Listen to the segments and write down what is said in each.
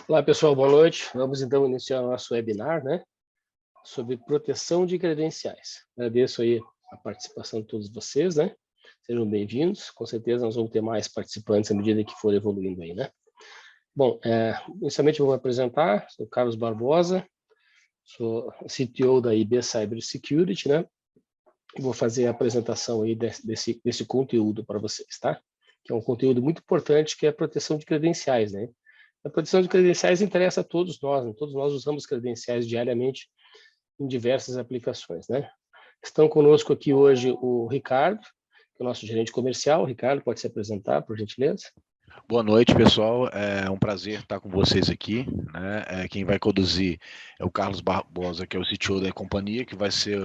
Olá, pessoal, boa noite. Vamos então iniciar o nosso webinar, né, sobre proteção de credenciais. Agradeço aí a participação de todos vocês, né? Sejam bem-vindos. Com certeza nós vamos ter mais participantes à medida que for evoluindo aí, né? Bom, inicialmente eu vou me apresentar, sou Carlos Barbosa, sou CTO da IB Cybersecurity, né? Vou fazer a apresentação aí desse conteúdo para vocês, tá? Que é um conteúdo muito importante, que é a proteção de credenciais, né? A proteção de credenciais interessa a todos nós, né? Todos nós usamos credenciais diariamente em diversas aplicações, né? Estão conosco aqui hoje o Ricardo, que é o nosso gerente comercial. Ricardo, pode se apresentar, por gentileza? Boa noite, pessoal. É um prazer estar com vocês aqui, né? Quem vai conduzir é o Carlos Barbosa, que é o CTO da companhia, que vai ser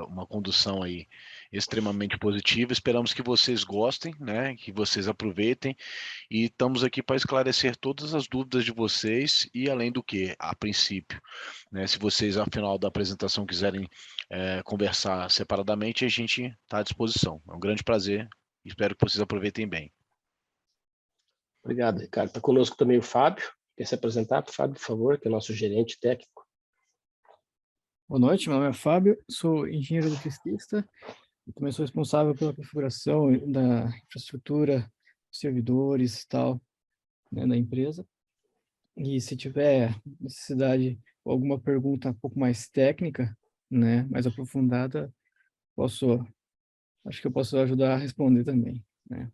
uma condução aí extremamente positiva. Esperamos que vocês gostem, né? Que vocês aproveitem, e estamos aqui para esclarecer todas as dúvidas de vocês e, além do que, a princípio, né? Se vocês, ao final da apresentação, quiserem conversar separadamente, a gente está à disposição. É um grande prazer. Espero que vocês aproveitem bem. Obrigado, Ricardo. Está conosco também o Fábio. Quer se apresentar, Fábio, por favor, que é o nosso gerente técnico. Boa noite, meu nome é Fábio, sou engenheiro eletricista e também sou responsável pela configuração da infraestrutura, servidores e tal, né, da empresa. E se tiver necessidade ou alguma pergunta um pouco mais técnica, né, mais aprofundada, acho que eu posso ajudar a responder também, né.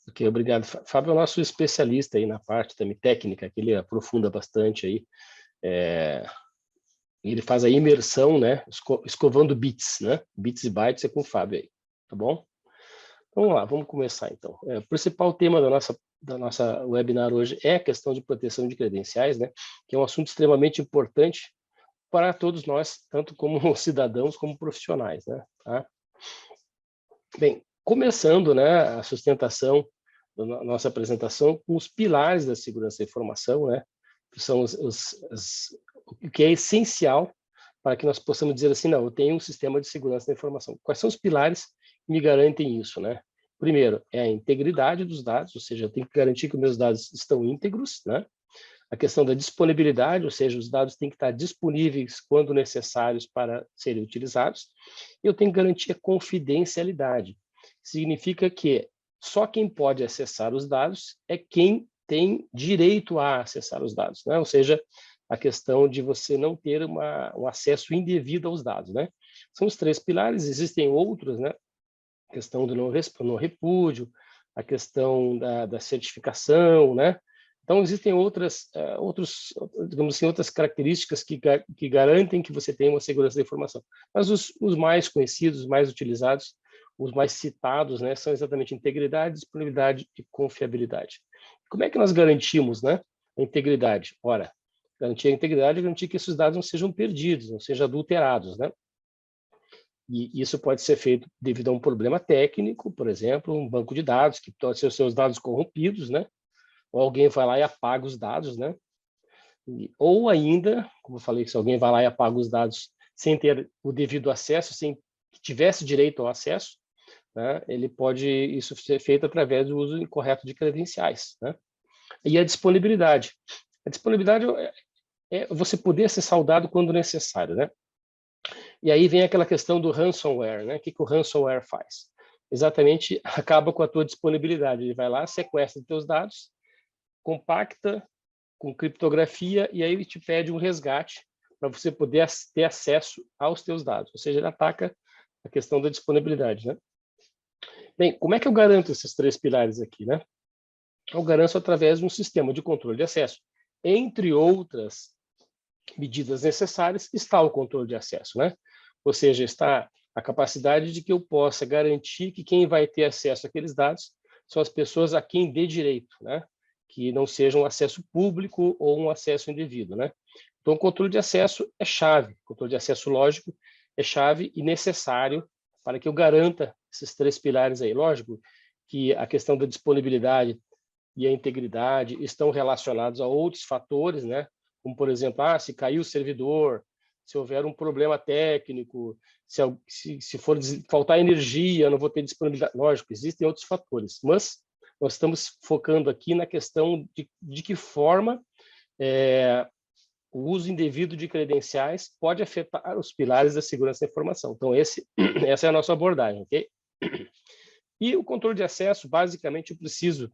Ok, obrigado. Fábio é o nosso especialista aí na parte também técnica, que ele aprofunda bastante aí. Ele faz a imersão, né, escovando bits, né? Bits e bytes é com o Fábio aí, tá bom? Vamos lá, vamos começar então. O principal tema da nossa webinar hoje é a questão de proteção de credenciais, né? Que é um assunto extremamente importante para todos nós, tanto como cidadãos como profissionais, né? Tá? Bem, começando, né, a sustentação da nossa apresentação com os pilares da segurança da informação, né? Que são o que é essencial para que nós possamos dizer assim, não, eu tenho um sistema de segurança da informação. Quais são os pilares que me garantem isso, né? Primeiro, é a integridade dos dados, ou seja, eu tenho que garantir que os meus dados estão íntegros, né? A questão da disponibilidade, ou seja, os dados têm que estar disponíveis quando necessários para serem utilizados. E eu tenho que garantir a confidencialidade. Significa que só quem pode acessar os dados é quem tem direito a acessar os dados, né? Ou seja, a questão de você não ter um acesso indevido aos dados, né? São os três pilares, existem outros, né? A questão do não repúdio, a questão da certificação, né? Então, existem digamos assim, outras características que garantem que você tem uma segurança da informação. Mas os mais conhecidos, os mais utilizados, os mais citados, né, são exatamente integridade, disponibilidade e confiabilidade. Como é que nós garantimos, né, a integridade? Ora, garantir a integridade é garantir que esses dados não sejam perdidos, não sejam adulterados, né? E isso pode ser feito devido a um problema técnico, por exemplo, um banco de dados, que pode ser os seus dados corrompidos, né? Ou alguém vai lá e apaga os dados, né? Ou ainda, como eu falei, se alguém vai lá e apaga os dados sem ter o devido acesso, sem que tivesse direito ao acesso, né? Isso ser feito através do uso incorreto de credenciais, né? E a disponibilidade. A disponibilidade é você poder acessar o dado quando necessário, né? E aí vem aquela questão do ransomware, né? O que o ransomware faz? Exatamente, acaba com a tua disponibilidade. Ele vai lá, sequestra os teus dados, compacta com criptografia e aí ele te pede um resgate para você poder ter acesso aos teus dados. Ou seja, ele ataca a questão da disponibilidade, né? Bem, como é que eu garanto esses três pilares aqui, né? Eu garanto através de um sistema de controle de acesso. Entre outras medidas necessárias, está o controle de acesso, né? Ou seja, está a capacidade de que eu possa garantir que quem vai ter acesso àqueles dados são as pessoas a quem dê direito, né? Que não seja um acesso público ou um acesso indevido, né? Então, o controle de acesso é chave, o controle de acesso lógico é chave e necessário para que eu garanta esses três pilares aí. Lógico que a questão da disponibilidade e a integridade estão relacionados a outros fatores, né? Como, por exemplo, se caiu o servidor, se houver um problema técnico, se faltar energia, eu não vou ter disponibilidade. Lógico, existem outros fatores, mas nós estamos focando aqui na questão de que forma o uso indevido de credenciais pode afetar os pilares da segurança da informação. Então, essa é a nossa abordagem, ok? E o controle de acesso, basicamente, eu preciso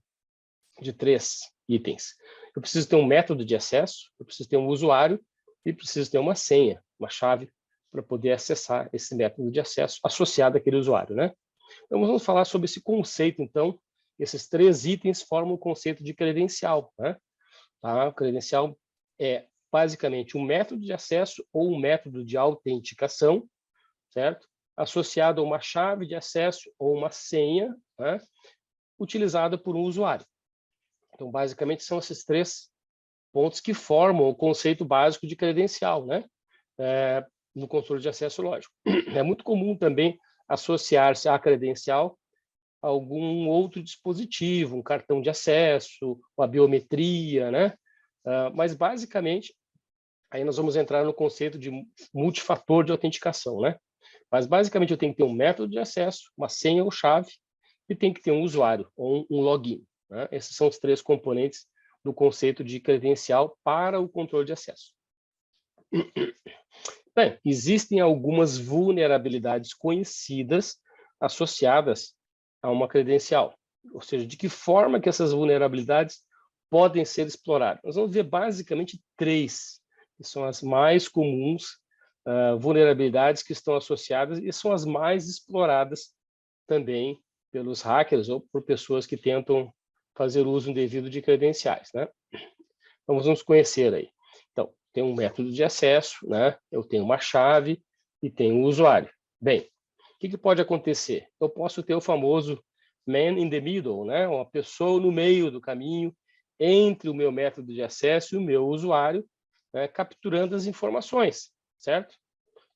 de 3 itens. Eu preciso ter um método de acesso, eu preciso ter um usuário e preciso ter uma senha, uma chave, para poder acessar esse método de acesso associado àquele usuário, né? Então, vamos falar sobre esse conceito, então. Esses 3 itens formam o conceito de credencial, né? Tá? O credencial é basicamente um método de acesso ou um método de autenticação, certo? Associado a uma chave de acesso ou uma senha, né? Utilizada por um usuário. Então, basicamente, são esses 3 pontos que formam o conceito básico de credencial, né? No controle de acesso, lógico. É muito comum também associar-se à credencial a algum outro dispositivo, um cartão de acesso, uma biometria, né? Mas, basicamente, aí nós vamos entrar no conceito de multifator de autenticação, né? Mas, basicamente, eu tenho que ter um método de acesso, uma senha ou chave, e tem que ter um usuário, ou um login, né? Esses são os 3 componentes do conceito de credencial para o controle de acesso. Bem, existem algumas vulnerabilidades conhecidas associadas a uma credencial. Ou seja, de que forma que essas vulnerabilidades podem ser exploradas. Nós vamos ver basicamente 3, que são as mais comuns vulnerabilidades que estão associadas e são as mais exploradas também pelos hackers ou por pessoas que tentam fazer uso indevido de credenciais, né? Então, vamos conhecer aí. Então, tem um método de acesso, né? Eu tenho uma chave e tenho um usuário. Bem, o que pode acontecer? Eu posso ter o famoso man in the middle, né? Uma pessoa no meio do caminho entre o meu método de acesso e o meu usuário, né? Capturando as informações, certo?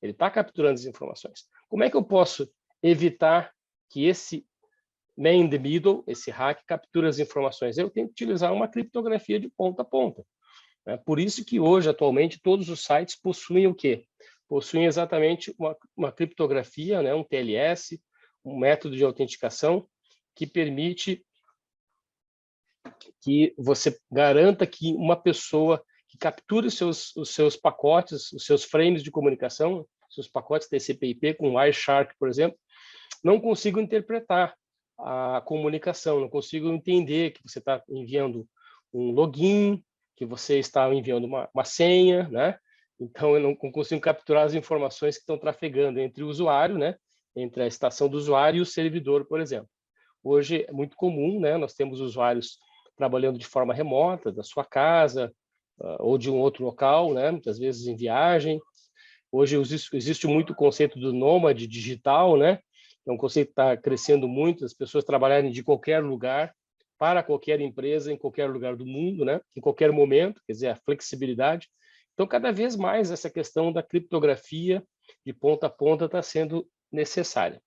Ele está capturando as informações. Como é que eu posso evitar que esse man in the middle, esse hack, capture as informações? Eu tenho que utilizar uma criptografia de ponta a ponta. Por isso que hoje, atualmente, todos os sites possuem o quê? Possuem exatamente uma criptografia, né? Um TLS, um método de autenticação que permite que você garanta que uma pessoa que capture os seus pacotes, os seus frames de comunicação, seus pacotes TCP/IP com Wireshark, por exemplo, não consiga interpretar a comunicação, não consigo entender que você está enviando um login, que você está enviando uma senha, né? Então, eu não consigo capturar as informações que estão trafegando entre o usuário, né? Entre a estação do usuário e o servidor, por exemplo. Hoje é muito comum, né? Nós temos usuários trabalhando de forma remota, da sua casa, ou de um outro local, né? Muitas vezes em viagem. Hoje existe muito o conceito do nômade digital, né? É um conceito que está crescendo muito, as pessoas trabalharem de qualquer lugar, para qualquer empresa, em qualquer lugar do mundo, né? Em qualquer momento, quer dizer, a flexibilidade. Então, cada vez mais essa questão da criptografia de ponta a ponta está sendo necessária.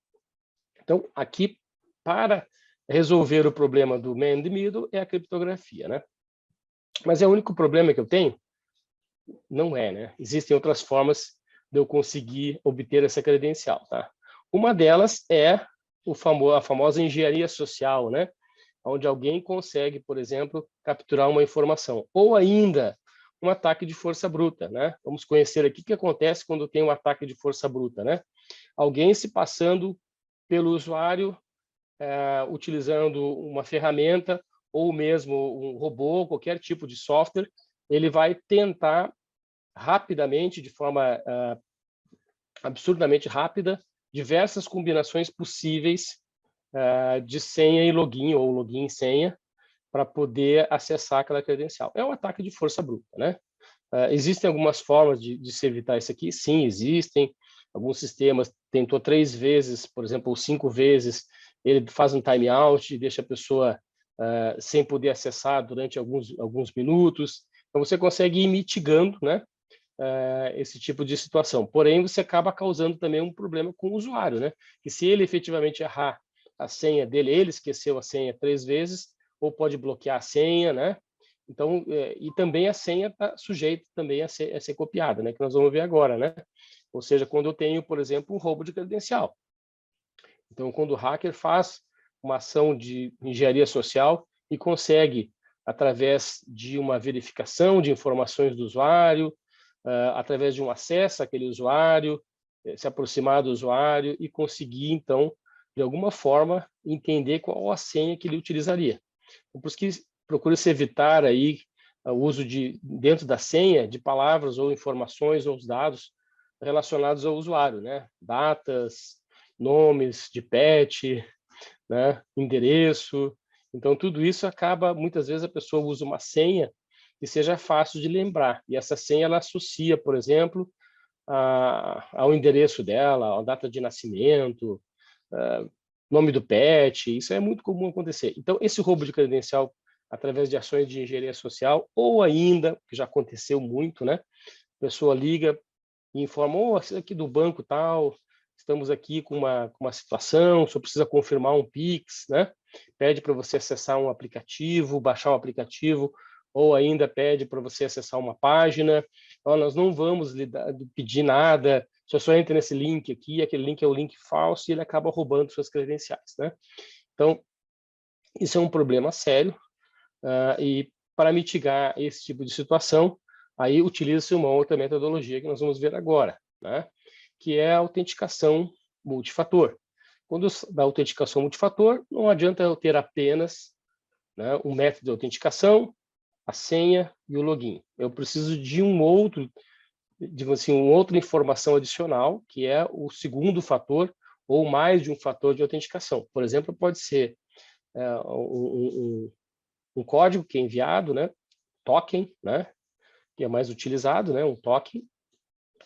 Então, aqui, para resolver o problema do man in the middle, é a criptografia, né? Mas é o único problema que eu tenho? Não é, né? Existem outras formas de eu conseguir obter essa credencial, tá? Uma delas é a famosa engenharia social, né? Onde alguém consegue, por exemplo, capturar uma informação. Ou ainda, um ataque de força bruta, né? Vamos conhecer aqui o que acontece quando tem um ataque de força bruta, né? Alguém se passando pelo usuário, utilizando uma ferramenta ou mesmo um robô, qualquer tipo de software, ele vai tentar rapidamente, de forma absurdamente rápida, diversas combinações possíveis de senha e login, ou login e senha, para poder acessar aquela credencial. É um ataque de força bruta, né? Existem algumas formas de se evitar isso aqui? Sim, existem. Alguns sistemas tentou 3 vezes, por exemplo, ou 5 vezes, ele faz um timeout e deixa a pessoa sem poder acessar durante alguns minutos. Então, você consegue ir mitigando, né, esse tipo de situação. Porém, você acaba causando também um problema com o usuário, né? Que se ele efetivamente errar a senha dele, ele esqueceu a senha 3 vezes, ou pode bloquear a senha, né? Então, e também a senha está sujeita também a ser copiada, né? Que nós vamos ver agora, né? Ou seja, quando eu tenho, por exemplo, um roubo de credencial. Então, quando o hacker faz uma ação de engenharia social e consegue, através de uma verificação de informações do usuário, através de um acesso àquele usuário, se aproximar do usuário e conseguir, então, de alguma forma, entender qual a senha que ele utilizaria. Então, por isso que procura-se evitar aí o uso dentro da senha, de palavras ou informações ou os dados relacionados ao usuário, né? Datas, nomes de pet, né? Endereço. Então, tudo isso acaba, muitas vezes, a pessoa usa uma senha que seja fácil de lembrar. E essa senha, ela associa, por exemplo, ao endereço dela, à data de nascimento, nome do pet. Isso é muito comum acontecer. Então, esse roubo de credencial, através de ações de engenharia social, ou ainda, que já aconteceu muito, né? A pessoa liga e informa, aqui do banco tal, estamos aqui com uma situação, só precisa confirmar um Pix, né? Pede para você acessar um aplicativo, baixar um aplicativo, ou ainda pede para você acessar uma página. Nós não vamos pedir nada, você só entra nesse link aqui, aquele link é o link falso e ele acaba roubando suas credenciais, né? Então, isso é um problema sério, e para mitigar esse tipo de situação, aí utiliza-se uma outra metodologia que nós vamos ver agora, né? Que é a autenticação multifator. Quando da autenticação multifator, não adianta eu ter apenas, né, um método de autenticação, a senha e o login. Eu preciso de digamos assim, uma outra informação adicional, que é o segundo fator ou mais de um fator de autenticação. Por exemplo, pode ser um código que é enviado, né, token, né, que é mais utilizado, né, um token,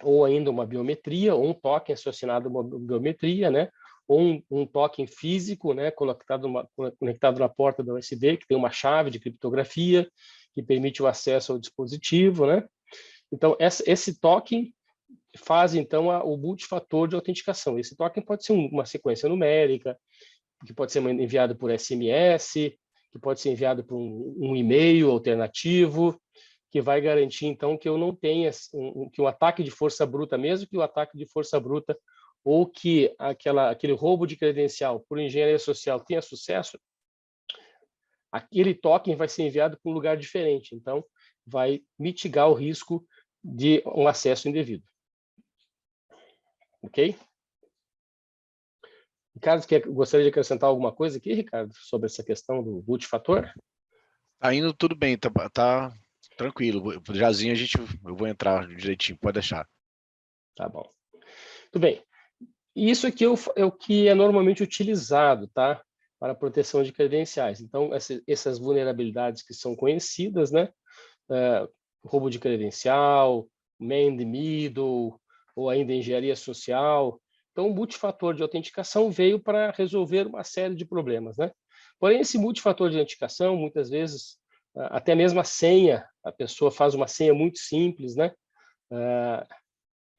ou ainda uma biometria, ou um token associado a uma biometria, né, ou um token físico, né, conectado na porta da USB, que tem uma chave de criptografia que permite o acesso ao dispositivo, né. Então, esse token faz, então, o multifator de autenticação. Esse token pode ser uma sequência numérica, que pode ser enviado por SMS, que pode ser enviado por um e-mail alternativo, que vai garantir, então, que eu não tenha que o ataque de força bruta, mesmo que o ataque de força bruta ou que aquele roubo de credencial por engenharia social tenha sucesso, aquele token vai ser enviado para um lugar diferente. Então, vai mitigar o risco de um acesso indevido. Ok? Ricardo, gostaria de acrescentar alguma coisa aqui, Ricardo, sobre essa questão do multifator? Tá indo tudo bem, tá tranquilo. Jazinho eu vou entrar direitinho, pode deixar. Tá bom. Tudo bem. Isso aqui é o que é normalmente utilizado, tá? Para a proteção de credenciais. Então, essas vulnerabilidades que são conhecidas, né? Roubo de credencial, man in the middle, ou ainda engenharia social. Então, o multifator de autenticação veio para resolver uma série de problemas, né? Porém, esse multifator de autenticação, muitas vezes, até mesmo a senha, a pessoa faz uma senha muito simples, né?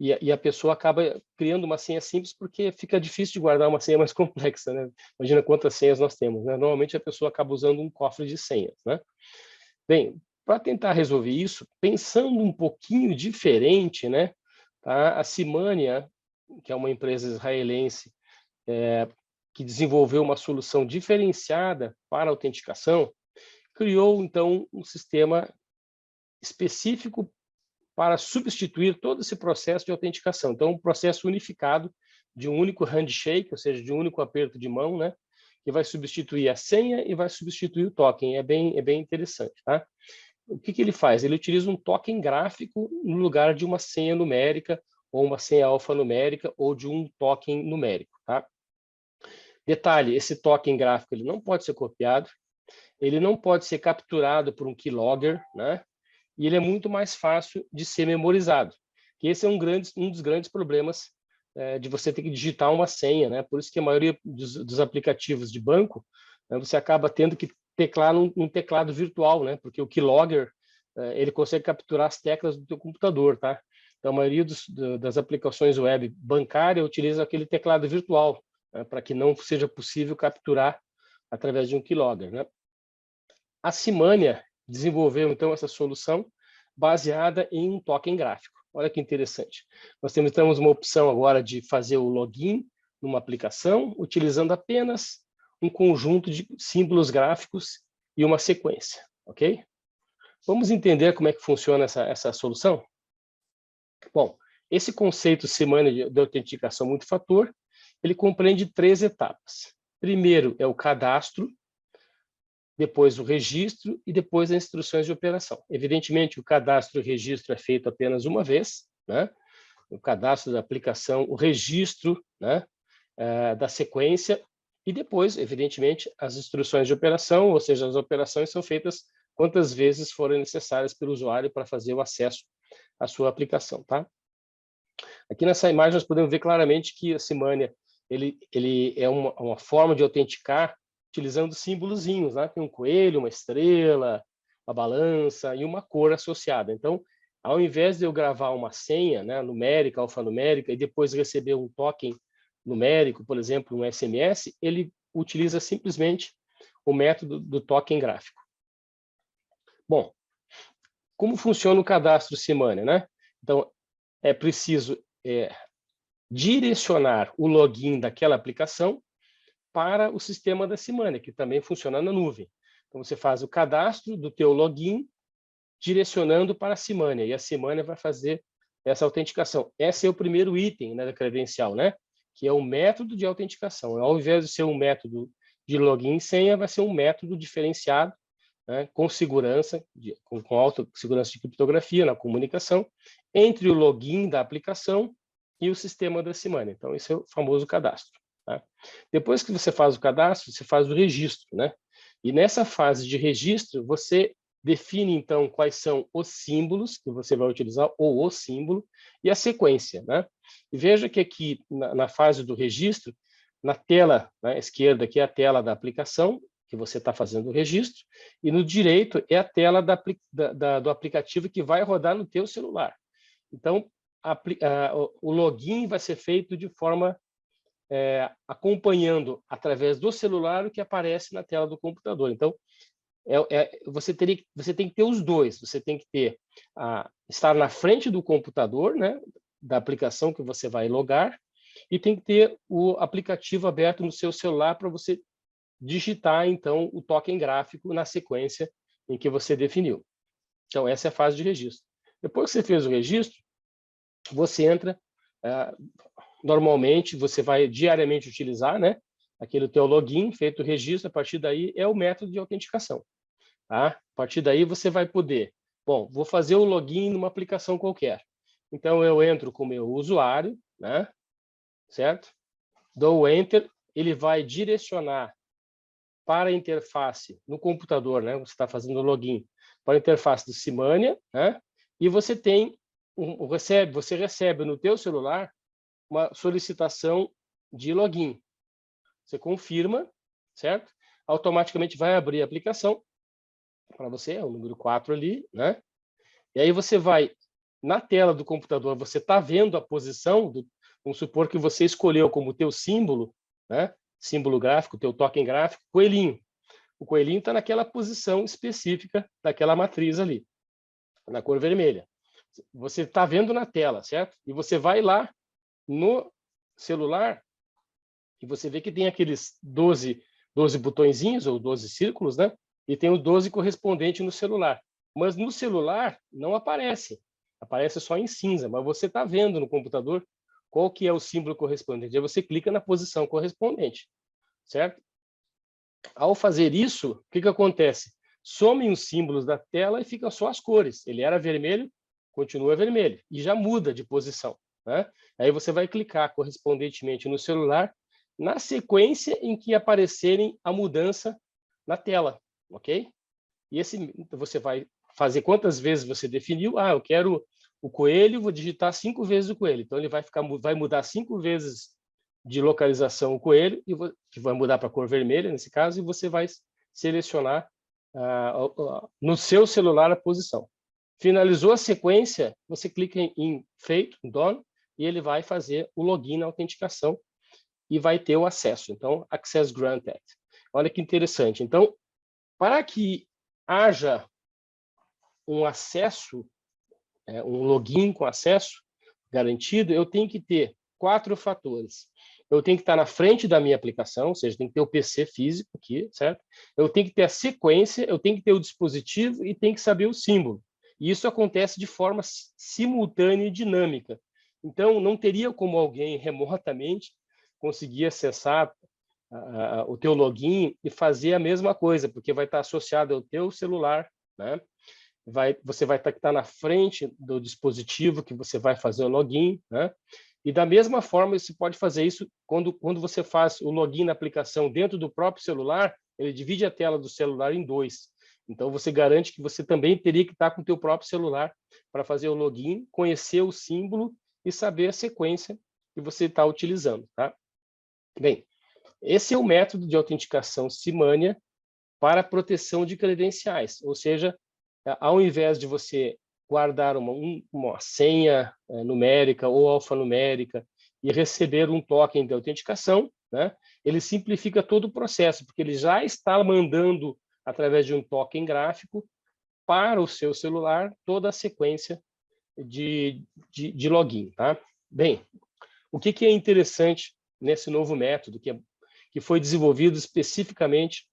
E a pessoa acaba criando uma senha simples porque fica difícil de guardar uma senha mais complexa, né? Imagina quantas senhas nós temos, né? Normalmente a pessoa acaba usando um cofre de senhas, né? Bem, para tentar resolver isso, pensando um pouquinho diferente, né? Tá? A Symania, que é uma empresa israelense que desenvolveu uma solução diferenciada para a autenticação, criou, então, um sistema específico para substituir todo esse processo de autenticação. Então, um processo unificado de um único handshake, ou seja, de um único aperto de mão, né? Que vai substituir a senha e vai substituir o token. É bem interessante, tá? O que ele faz? Ele utiliza um token gráfico no lugar de uma senha numérica, ou uma senha alfanumérica, ou de um token numérico, tá? Detalhe, esse token gráfico ele não pode ser copiado, ele não pode ser capturado por um keylogger, né? E ele é muito mais fácil de ser memorizado. Que esse é um dos grandes problemas de você ter que digitar uma senha, né? Por isso que a maioria dos aplicativos de banco, né, você acaba tendo que teclar num teclado virtual, né? Porque o keylogger ele consegue capturar as teclas do teu computador, tá? Então, a maioria das aplicações web bancária utiliza aquele teclado virtual, né, para que não seja possível capturar através de um keylogger, né? A Symania desenvolveu, então, essa solução baseada em um token gráfico. Olha que interessante. Nós temos uma opção agora de fazer o login numa aplicação, utilizando apenas um conjunto de símbolos gráficos e uma sequência, ok? Vamos entender como é que funciona essa solução? Bom, esse conceito semântico de autenticação multifator, ele compreende 3 etapas. Primeiro é o cadastro, depois o registro e depois as instruções de operação. Evidentemente, o cadastro e o registro é feito apenas uma vez, né? O cadastro da aplicação, o registro, né, da sequência e depois, evidentemente, as instruções de operação, ou seja, as operações são feitas quantas vezes forem necessárias pelo usuário para fazer o acesso à sua aplicação, tá? Aqui nessa imagem nós podemos ver claramente que a Semânia ele é uma forma de autenticar utilizando símbolozinhos, né? Tem um coelho, uma estrela, uma balança e uma cor associada. Então, ao invés de eu gravar uma senha, né, numérica, alfanumérica, e depois receber um token numérico, por exemplo, um SMS, ele utiliza simplesmente o método do token gráfico. Bom, como funciona o cadastro Semânia, né? Então, é preciso direcionar o login daquela aplicação para o sistema da Semânia, que também funciona na nuvem. Então, você faz o cadastro do teu login direcionando para a Semânia, e a Semânia vai fazer essa autenticação. Esse é o primeiro item, né, da credencial, né? Que é o método de autenticação. Ao invés de ser um método de login e senha, vai ser um método diferenciado, né, com segurança, com alta segurança de criptografia na comunicação, entre o login da aplicação e o sistema da Semânia. Então, esse é o famoso cadastro. Tá? Depois que você faz o cadastro, você faz o registro, né? E nessa fase de registro, você define, então, quais são os símbolos que você vai utilizar, ou o símbolo, e a sequência, né? E veja que aqui, na fase do registro, na tela, né, esquerda, aqui é a tela da aplicação, que você está fazendo o registro, e no direito é a tela do aplicativo que vai rodar no teu celular. Então, o login vai ser feito de forma acompanhando através do celular o que aparece na tela do computador. Então, você tem que ter os dois. Você tem que ter estar na frente do computador, né, da aplicação que você vai logar, e tem que ter o aplicativo aberto no seu celular para você digitar, então, o token gráfico na sequência em que você definiu. Então, essa é a fase de registro. Depois que você fez o registro, você entra, normalmente, você vai diariamente utilizar, né, aquele teu login, feito o registro, a partir daí é o método de autenticação. Tá? A partir daí você vai poder, bom, vou fazer o login numa aplicação qualquer. Então, eu entro com o meu usuário, né, certo? Dou o Enter, ele vai direcionar para a interface no computador, né? Você está fazendo o login para a interface do Semânia, né? E você tem você recebe no teu celular uma solicitação de login. Você confirma, certo? Automaticamente vai abrir a aplicação para você, é o número 4 ali, né? E aí você vai na tela do computador, você está vendo a posição vamos supor que você escolheu como teu símbolo, né? Símbolo gráfico, teu token gráfico, coelhinho. O coelhinho está naquela posição específica daquela matriz ali, na cor vermelha. Você está vendo na tela, certo? E você vai lá no celular e você vê que tem aqueles 12 botõezinhos ou 12 círculos, né? E tem o 12 correspondente no celular. Mas no celular não aparece. Aparece só em cinza, mas você está vendo no computador qual que é o símbolo correspondente. Aí você clica na posição correspondente, certo? Ao fazer isso, o que acontece? Somem os símbolos da tela e ficam só as cores. Ele era vermelho, continua vermelho. E já muda de posição, né? Aí você vai clicar correspondentemente no celular, na sequência em que aparecerem a mudança na tela, ok? E você vai fazer quantas vezes você definiu. Eu quero o coelho, vou digitar 5 vezes o coelho. Então, ele vai mudar 5 vezes de localização o coelho, que vai mudar para a cor vermelha, nesse caso, e você vai selecionar no seu celular a posição. Finalizou a sequência, você clica em feito, done, e ele vai fazer o login na autenticação e vai ter o acesso. Então, access granted. Olha que interessante. Então, para que haja um acesso, um login com acesso garantido, eu tenho que ter 4 fatores. eu tenho que estar na frente da minha aplicação, ou seja, tem que ter o PC físico aqui, certo? Eu tenho que ter a sequência, eu tenho que ter o dispositivo e tenho que saber o símbolo. E isso acontece de forma simultânea e dinâmica. Então, não teria como alguém remotamente conseguir acessar o teu login e fazer a mesma coisa, porque vai estar associado ao teu celular, né? Você vai estar na frente do dispositivo que você vai fazer o login, né? E da mesma forma, você pode fazer isso quando você faz o login na aplicação dentro do próprio celular, ele divide a tela do celular em dois. Então, você garante que você também teria que estar com o teu próprio celular para fazer o login, conhecer o símbolo e saber a sequência que você está utilizando, tá? Bem, esse é o método de autenticação Cymania para proteção de credenciais, ou seja, ao invés de você guardar uma senha numérica ou alfanumérica e receber um token de autenticação, né, ele simplifica todo o processo, porque ele já está mandando, através de um token gráfico, para o seu celular toda a sequência de login. Tá? Bem, o que é interessante nesse novo método, que foi desenvolvido especificamente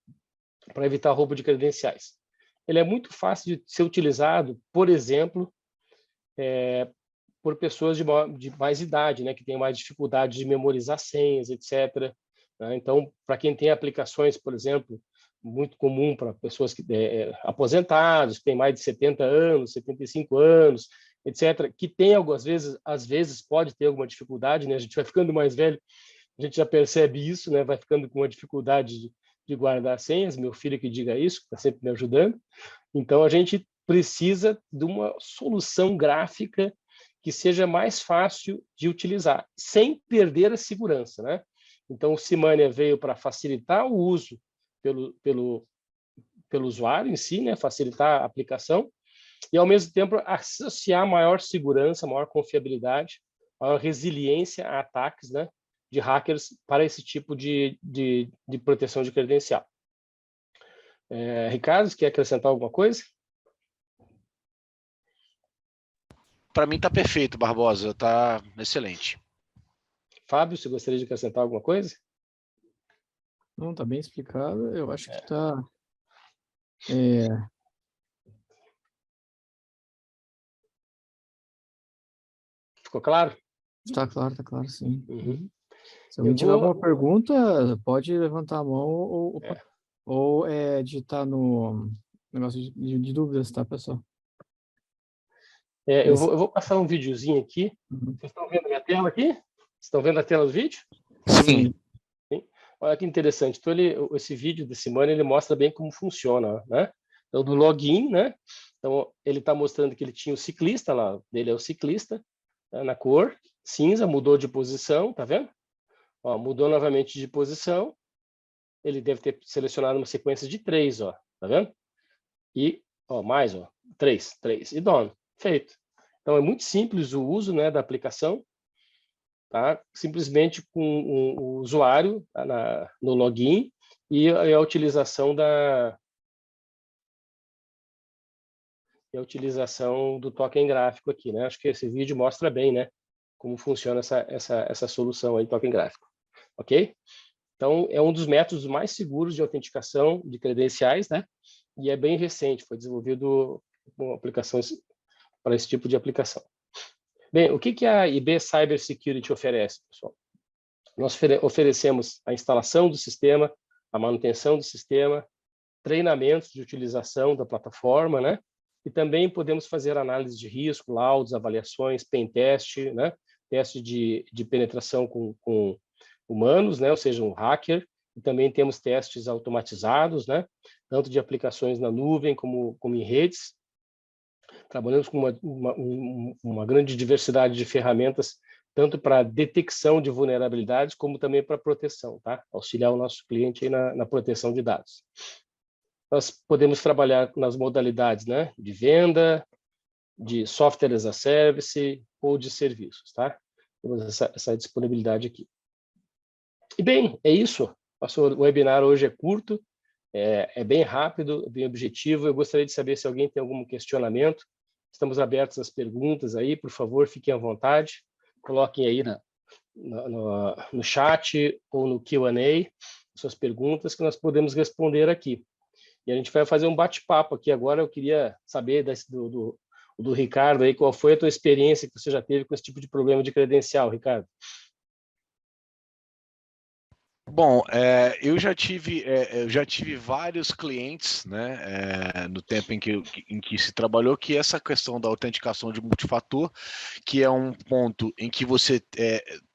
para evitar roubo de credenciais? Ele é muito fácil de ser utilizado, por exemplo, por pessoas de mais idade, né, que têm mais dificuldade de memorizar senhas, etc. Né? Então, para quem tem aplicações, por exemplo, muito comum para pessoas aposentados, que têm mais de 70 anos, 75 anos, etc., que tem às vezes pode ter alguma dificuldade, né? A gente vai ficando mais velho, a gente já percebe isso, né? Vai ficando com uma dificuldade de guardar senhas, meu filho que diga isso, está sempre me ajudando. Então, a gente precisa de uma solução gráfica que seja mais fácil de utilizar, sem perder a segurança, né? Então, o Cymania veio para facilitar o uso pelo usuário em si, né? Facilitar a aplicação, e, ao mesmo tempo, associar maior segurança, maior confiabilidade, maior resiliência a ataques, né, de hackers para esse tipo de proteção de credencial. Ricardo, quer acrescentar alguma coisa? Para mim está perfeito, Barbosa, está excelente. Fábio, você gostaria de acrescentar alguma coisa? Não, está bem explicado. Eu acho que está... Ficou claro? Está claro, sim. Uhum. Se alguém tiver alguma pergunta, pode levantar a mão ou digitar no negócio de dúvidas, tá, pessoal? Eu vou passar um videozinho aqui. Uhum. Vocês estão vendo a minha tela aqui? Vocês estão vendo a tela do vídeo? Sim. Sim. Olha que interessante. Então, esse vídeo da Cymania, ele mostra bem como funciona, né? Então, do login, né? Então, ele está mostrando que ele tinha o ciclista lá, dele é o ciclista, né, na cor cinza, mudou de posição, tá vendo? Ó, mudou novamente de posição, ele deve ter selecionado uma sequência de 3, ó, tá vendo? E, ó, mais, ó, 3, e done, feito. Então, é muito simples o uso, né, da aplicação, tá? Simplesmente com o usuário tá, no login e a utilização do token gráfico aqui, né? Acho que esse vídeo mostra bem, né, como funciona essa solução aí, token gráfico, ok? Então, é um dos métodos mais seguros de autenticação de credenciais, né? E é bem recente, foi desenvolvido com aplicações para esse tipo de aplicação. Bem, o que a IB Cybersecurity oferece, pessoal? Nós oferecemos a instalação do sistema, a manutenção do sistema, treinamentos de utilização da plataforma, né? E também podemos fazer análise de risco, laudos, avaliações, pen test, né? Teste de penetração com humanos, né? Ou seja, um hacker. E também temos testes automatizados, né? Tanto de aplicações na nuvem como em redes. Trabalhamos com uma grande diversidade de ferramentas, tanto para detecção de vulnerabilidades, como também para proteção, tá? Auxiliar o nosso cliente aí na proteção de dados. Nós podemos trabalhar nas modalidades, né, de venda, de software as a service ou de serviços, tá? Temos essa disponibilidade aqui. E bem, é isso. Nosso webinar hoje é curto, é bem rápido, bem objetivo. Eu gostaria de saber se alguém tem algum questionamento. Estamos abertos às perguntas aí, por favor, fiquem à vontade. Coloquem aí no chat ou no Q&A, suas perguntas que nós podemos responder aqui. E a gente vai fazer um bate-papo aqui agora. Eu queria saber do Ricardo aí, qual foi a tua experiência que você já teve com esse tipo de problema de credencial, Ricardo? Bom, eu já tive vários clientes, né, no tempo em que se trabalhou, que essa questão da autenticação de multifator, que é um ponto em que você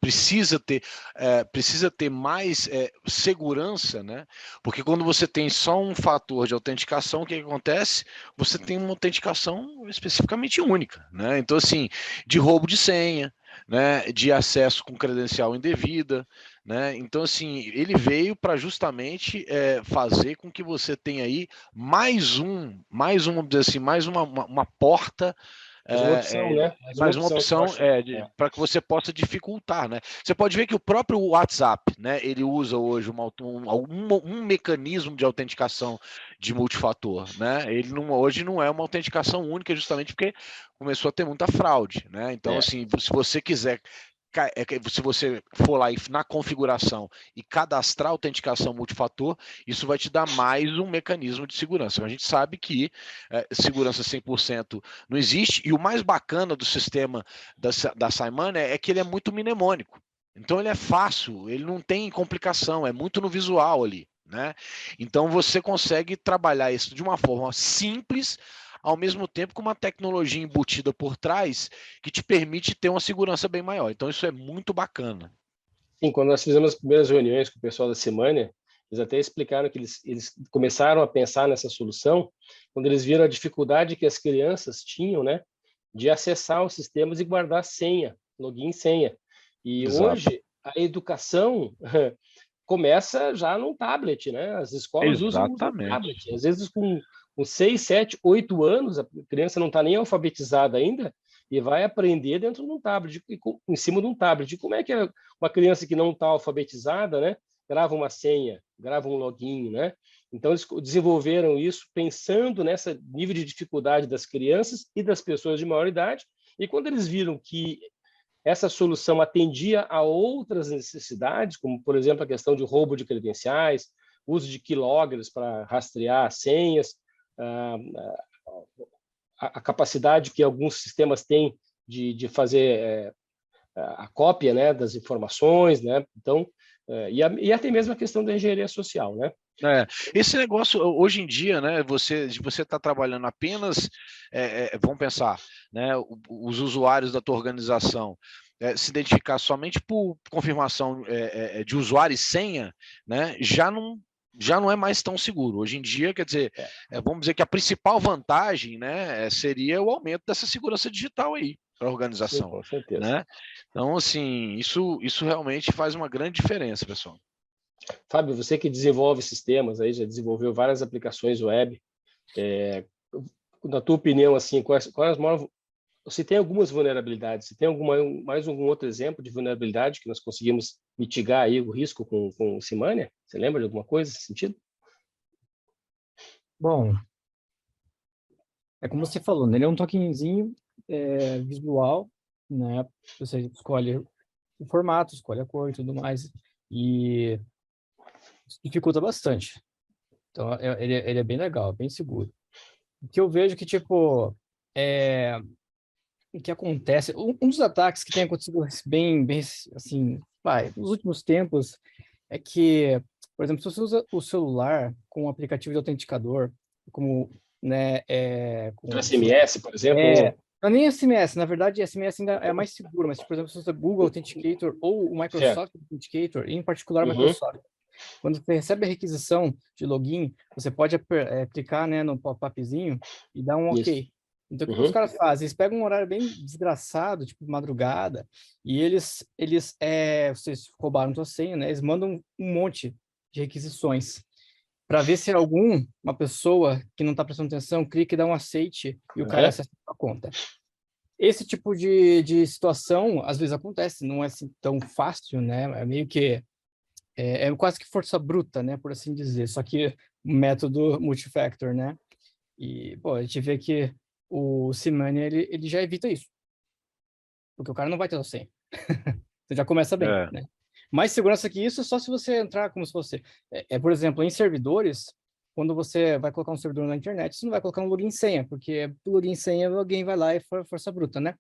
precisa ter mais segurança, né? Porque quando você tem só um fator de autenticação, o que acontece? Você tem uma autenticação especificamente única, né? Então, assim, de roubo de senha, né, de acesso com credencial indevida, né? Então, assim, ele veio para justamente fazer com que você tenha aí vamos dizer assim, mais uma porta, Mais uma opção, né? mais uma opção para que você possa dificultar, né? Você pode ver que o próprio WhatsApp, né, ele usa hoje um mecanismo de autenticação de multifator, né? Ele hoje não é uma autenticação única, justamente porque começou a ter muita fraude, né? Então, assim, se você quiser, se você for lá na configuração e cadastrar autenticação multifator, isso vai te dar mais um mecanismo de segurança. A gente sabe que segurança 100% não existe, e o mais bacana do sistema da Simon é que ele é muito mnemônico. Então ele é fácil, ele não tem complicação, é muito no visual ali, né? Então você consegue trabalhar isso de uma forma simples, ao mesmo tempo com uma tecnologia embutida por trás que te permite ter uma segurança bem maior. Então isso é muito bacana. Sim, quando nós fizemos as primeiras reuniões com o pessoal da Semana, eles até explicaram que eles começaram a pensar nessa solução quando eles viram a dificuldade que as crianças tinham, né, de acessar os sistemas e guardar senha, login e senha. E Exato. hoje a educação começa já num tablet, né? As escolas usam tablet. Às vezes com 6, 7, 8 anos, a criança não está nem alfabetizada ainda e vai aprender dentro de um tablet, em cima de um tablet. E como é que uma criança que não está alfabetizada, né, grava uma senha, grava um login, né? Então, eles desenvolveram isso pensando nessa nível de dificuldade das crianças e das pessoas de maior idade. E quando eles viram que essa solução atendia a outras necessidades, como, por exemplo, a questão de roubo de credenciais, uso de keyloggers para rastrear senhas, a capacidade que alguns sistemas têm de fazer a cópia, né, das informações, né? Então, e até mesmo a questão da engenharia social, né? Esse negócio, hoje em dia, né, você está trabalhando apenas, vamos pensar, né, os usuários da tua organização, se identificar somente por confirmação de usuário e senha, né, já não é mais tão seguro. Hoje em dia, quer dizer, vamos dizer que a principal vantagem, né, seria o aumento dessa segurança digital aí para a organização. Sim, com certeza. Né? Então, assim, isso realmente faz uma grande diferença, pessoal. Fábio, você que desenvolve sistemas, aí já desenvolveu várias aplicações web, na tua opinião, assim, quais as maiores... Você tem algumas vulnerabilidades? Você tem mais algum outro exemplo de vulnerabilidade que nós conseguimos mitigar aí o risco com o Semana? Você lembra de alguma coisa nesse sentido? Bom, é como você falou, né? Ele é um tokenzinho visual, né? Você escolhe o formato, escolhe a cor e tudo mais, e isso dificulta bastante. Então, ele é bem legal, bem seguro. O que eu vejo que, tipo, o que acontece, um dos ataques que tem acontecido bem assim, nos últimos tempos, é que, por exemplo, se você usa o celular com um aplicativo de autenticador, como, né, com SMS, por exemplo? não é nem SMS, na verdade, SMS ainda é mais seguro, mas, por exemplo, se você usa Google Authenticator ou o Microsoft Authenticator, em particular o Microsoft, quando você recebe a requisição de login, você pode clicar, né, no pop-upzinho e dar um OK. Então, o que os caras fazem? Eles pegam um horário bem desgraçado, tipo madrugada, e vocês roubaram tua senha, né? Eles mandam um monte de requisições para ver se uma pessoa que não está prestando atenção clica e dá um aceite e o cara acessa a conta. Esse tipo de situação, às vezes acontece, não é assim tão fácil, né? É meio que é quase que força bruta, né, por assim dizer, só que o método multifactor, né? E, pô, a gente vê que o Semana, ele já evita isso. Porque o cara não vai ter o senha. Você já começa bem, É. né? Mais segurança que isso é só se você entrar como se fosse... por exemplo, em servidores, quando você vai colocar um servidor na internet, você não vai colocar um login e senha, porque login e senha alguém vai lá e força bruta, né?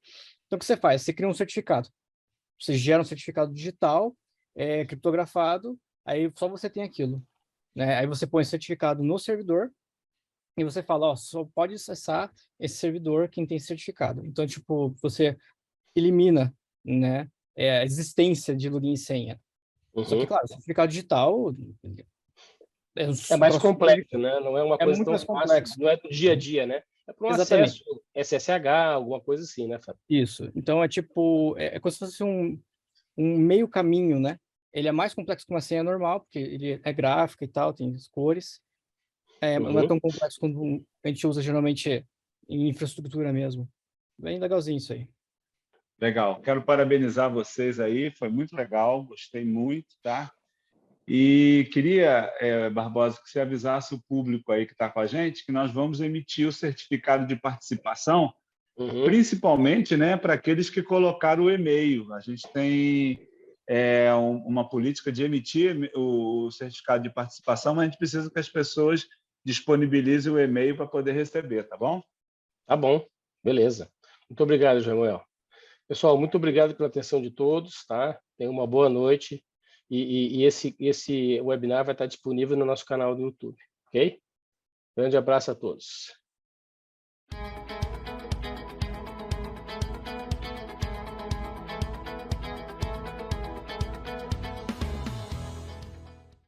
Então, o que você faz? Você cria um certificado. Você gera um certificado digital, criptografado, aí só você tem aquilo, né? Aí você põe o certificado no servidor e você fala, ó, só pode acessar esse servidor quem tem certificado. Então, tipo, você elimina, né, a existência de login e senha. Só que, Uhum. claro, o certificado digital é um É mais troço complexo, né? Não é uma é coisa muito tão mais fácil, complexo. não é do dia a dia, né? É para um acesso Exatamente. SSH, alguma coisa assim, né, Fábio? Isso. Então, é tipo, como se fosse um meio caminho, né? Ele é mais complexo que uma senha normal, porque ele é gráfica e tal, tem as cores. Não é Uhum. tão complexo quanto a gente usa geralmente em infraestrutura mesmo. Bem legalzinho isso aí. Legal. Quero parabenizar vocês aí, foi muito legal, gostei muito, tá? E queria, Barbosa, que você avisasse o público aí que está com a gente que nós vamos emitir o certificado de participação, Uhum. principalmente, né, para aqueles que colocaram o e-mail. A gente tem uma política de emitir o certificado de participação, mas a gente precisa que as pessoas disponibilizem o e-mail para poder receber, tá bom? Tá bom, beleza. Muito obrigado, Samuel. Pessoal, muito obrigado pela atenção de todos, tá? Tenham uma boa noite e esse webinar vai estar disponível no nosso canal do YouTube, ok? Grande abraço a todos.